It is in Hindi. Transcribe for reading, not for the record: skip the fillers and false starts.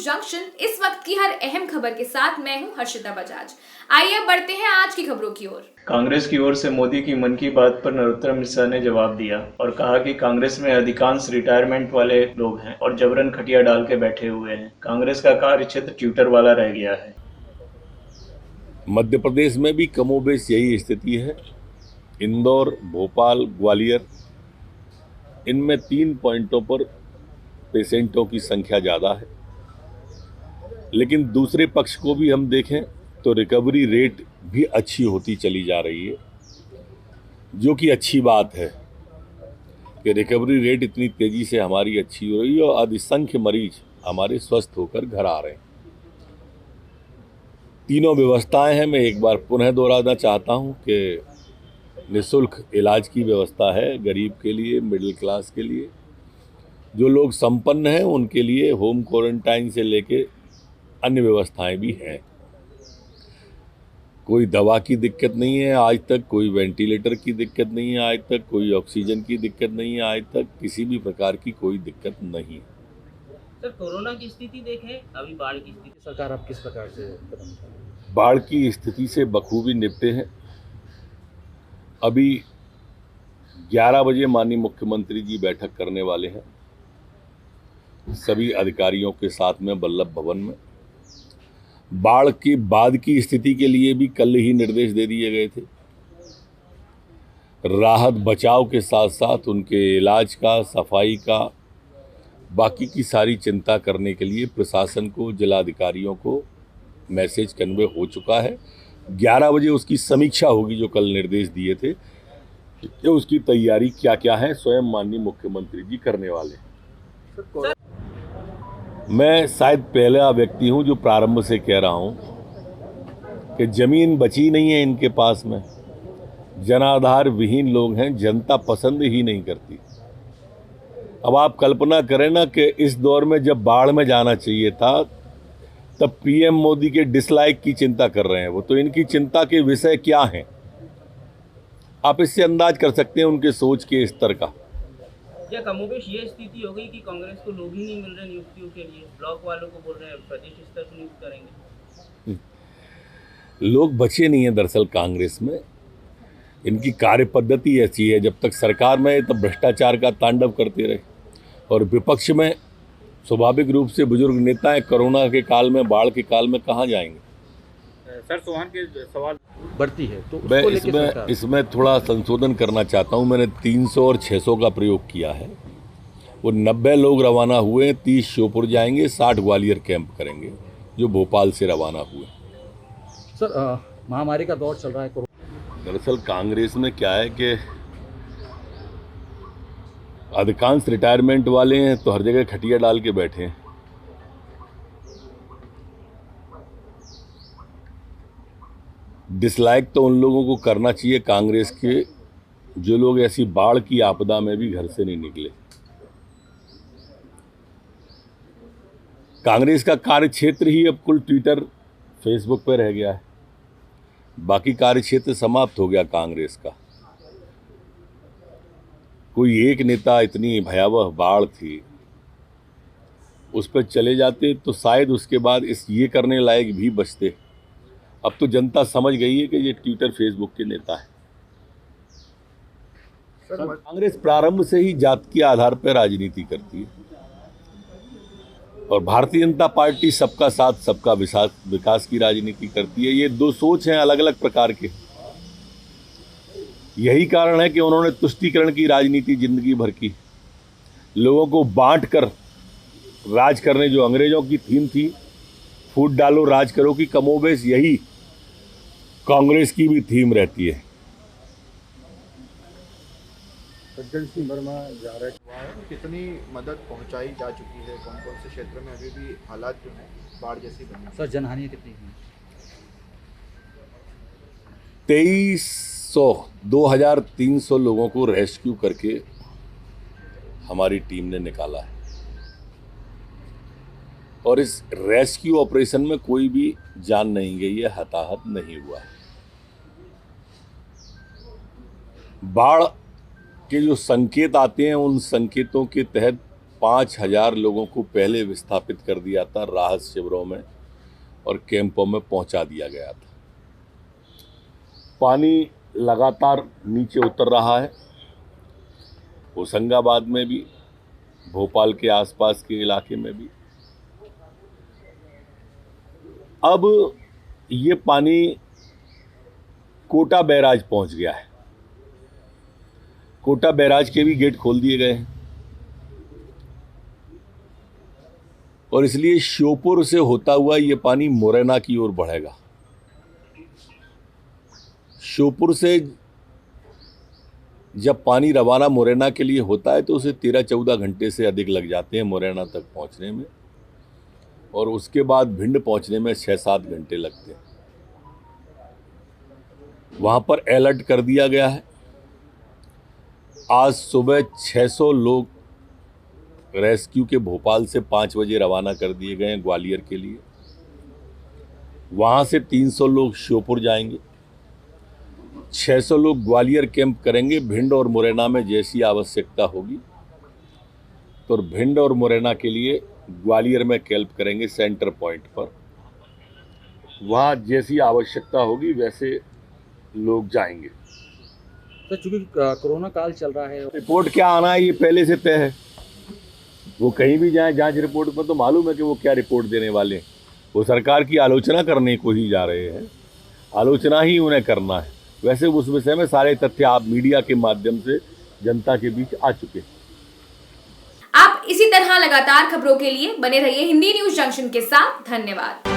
न्यूज जंक्शन इस वक्त की हर अहम खबर के साथ मैं हूं हर्षिता बजाज। आइए अब बढ़ते हैं आज की खबरों की ओर। कांग्रेस की ओर से मोदी की मन की बात पर नरोत्तम मिश्रा ने जवाब दिया और कहा कि कांग्रेस में अधिकांश रिटायरमेंट वाले लोग हैं और जबरन खटिया डाल के बैठे हुए हैं। कांग्रेस का कार्य क्षेत्र ट्विटर वाला रह गया है। मध्य प्रदेश में भी कमोबेश यही स्थिति है। इंदौर, भोपाल, ग्वालियर, इनमें 3 पॉइंटों पर पेशेंटों की संख्या ज़्यादा है, लेकिन दूसरे पक्ष को भी हम देखें तो रिकवरी रेट भी अच्छी होती चली जा रही है, जो कि अच्छी बात है कि रिकवरी रेट इतनी तेज़ी से हमारी अच्छी हो रही है और अधिसंख्य मरीज हमारे स्वस्थ होकर घर आ रहे हैं। तीनों व्यवस्थाएं हैं। मैं एक बार पुनः दोहराना चाहता हूं कि निःशुल्क इलाज की व्यवस्था है गरीब के लिए, मिडिल क्लास के लिए। जो लोग संपन्न हैं उनके लिए होम क्वारंटाइन से लेके अन्य व्यवस्थाएं भी हैं। कोई दवा की दिक्कत नहीं है आज तक, कोई वेंटिलेटर की दिक्कत नहीं है आज तक, कोई ऑक्सीजन की दिक्कत नहीं है आज तक, किसी भी प्रकार की कोई दिक्कत नहीं है। सर, कोरोना की स्थिति देखें, अभी बाढ़ की स्थिति, सरकार आप किस प्रकार से बाढ़ की स्थिति से बखूबी निपटे हैं। अभी 11 बजे माननीय मुख्यमंत्री जी बैठक करने वाले हैं सभी अधिकारियों के साथ में वल्लभ भवन में। बाढ़ के बाद की स्थिति के लिए भी कल ही निर्देश दे दिए गए थे। राहत बचाव के साथ साथ उनके इलाज का, सफाई का, बाकी की सारी चिंता करने के लिए प्रशासन को, जिलाधिकारियों को मैसेज कन्वे हो चुका है। 11 बजे उसकी समीक्षा होगी जो कल निर्देश दिए थे कि उसकी तैयारी क्या क्या है, स्वयं माननीय मुख्यमंत्री जी करने वाले हैं। मैं शायद पहला व्यक्ति हूं जो प्रारंभ से कह रहा हूं कि जमीन बची नहीं है इनके पास में, जनाधार विहीन लोग हैं, जनता पसंद ही नहीं करती। अब आप कल्पना करें ना कि इस दौर में जब बाढ़ में जाना चाहिए था तब पीएम मोदी के डिसलाइक की चिंता कर रहे हैं वो, तो इनकी चिंता के विषय क्या हैं आप इससे अंदाज कर सकते हैं उनके सोच के स्तर का। या कमोबेश ये स्थिति हो गई कि कांग्रेस को लोग ही नहीं मिल रहे नियुक्तियों के लिए, ब्लॉक वालों को बोल रहे हैं प्रदेश स्तर पर नियुक्त करेंगे। लोग बचे नहीं है दरअसल कांग्रेस में। इनकी कार्य पद्धति ऐसी है, जब तक सरकार में है तब भ्रष्टाचार का तांडव करते रहे और विपक्ष में स्वाभाविक रूप से बुजुर्ग नेताएं कोरोना के काल में, बाढ़ के काल में कहाँ जाएंगे। सर, सोहान के सवाल बढ़ती है तो मैं इसमें थोड़ा संशोधन करना चाहता हूं। मैंने 300 और 600 का प्रयोग किया है। वो 90 लोग रवाना हुए, 30 श्योपुर जाएंगे, 60 ग्वालियर कैंप करेंगे जो भोपाल से रवाना हुए। सर, महामारी का दौर चल रहा है। दरअसल कांग्रेस में क्या है कि अधिकांश रिटायरमेंट वाले हैं तो हर जगह खटिया डाल के बैठे हैं। डिसलाइक तो उन लोगों को करना चाहिए कांग्रेस के जो लोग ऐसी बाढ़ की आपदा में भी घर से नहीं निकले। कांग्रेस का कार्य क्षेत्र ही अब कुल ट्विटर, फेसबुक पर रह गया है। बाकी कार्य क्षेत्र समाप्त हो गया कांग्रेस का। कोई एक नेता, इतनी भयावह बाढ़ थी, उस पर चले जाते तो शायद उसके बाद ये करने लायक भी बचते। अब तो जनता समझ गई है कि ये ट्विटर, फेसबुक के नेता है। कांग्रेस प्रारंभ से ही जात के आधार पर राजनीति करती है और भारतीय जनता पार्टी सबका साथ, सबका विकास की राजनीति करती है। ये दो सोच हैं अलग अलग प्रकार के। यही कारण है कि उन्होंने तुष्टीकरण की राजनीति जिंदगी भर की, लोगों को बांट कर राज करने, जो अंग्रेजों की थीम थी, फूट डालो राज करो की, कमोबेश यही कांग्रेस की भी थीम रहती है। सज्जन सिंह वर्मा जा रहे हैं, कितनी मदद पहुंचाई जा चुकी है, कौन कौन से क्षेत्र में अभी भी हालात जो है बाढ़ जैसी बनी? सर, जनहानि कितनी हुई? 2300 लोगों को रेस्क्यू करके हमारी टीम ने निकाला है और इस रेस्क्यू ऑपरेशन में कोई भी जान नहीं गई है, हताहत नहीं हुआ है। बाढ़ के जो संकेत आते हैं उन संकेतों के तहत 5,000 लोगों को पहले विस्थापित कर दिया था, राहत शिविरों में और कैंपों में पहुंचा दिया गया था। पानी लगातार नीचे उतर रहा है, होशंगाबाद में भी, भोपाल के आसपास के इलाके में भी। अब ये पानी कोटा बैराज पहुंच गया है। कोटा बैराज के भी गेट खोल दिए गए हैं और इसलिए श्योपुर से होता हुआ ये पानी मुरैना की ओर बढ़ेगा। श्योपुर से जब पानी रवाना मुरैना के लिए होता है तो उसे 13-14 घंटे से अधिक लग जाते हैं मुरैना तक पहुंचने में, और उसके बाद भिंड पहुंचने में 6-7 घंटे लगते हैं। वहां पर अलर्ट कर दिया गया है। आज सुबह 600 लोग रेस्क्यू के भोपाल से 5 बजे रवाना कर दिए गए हैं ग्वालियर के लिए। वहां से 300 लोग श्योपुर जाएंगे, 600 लोग ग्वालियर कैंप करेंगे। भिंड और मुरैना में जैसी आवश्यकता होगी तो भिंड और मुरैना के लिए ग्वालियर में कैंप करेंगे सेंटर पॉइंट पर। वहाँ जैसी आवश्यकता होगी वैसे लोग जाएंगे। तो चूंकि कोरोना काल चल रहा है, रिपोर्ट क्या आना है ये पहले से तय है। वो कहीं भी जाए जांच रिपोर्ट में तो मालूम है कि वो क्या रिपोर्ट देने वाले हैं। वो सरकार की आलोचना करने को ही जा रहे हैं, आलोचना ही उन्हें करना है। वैसे उस विषय में सारे तथ्य आप मीडिया के माध्यम से जनता के बीच आ चुके हैं। आप इसी तरह लगातार खबरों के लिए बने रहिए हिंदी न्यूज जंक्शन के साथ। धन्यवाद।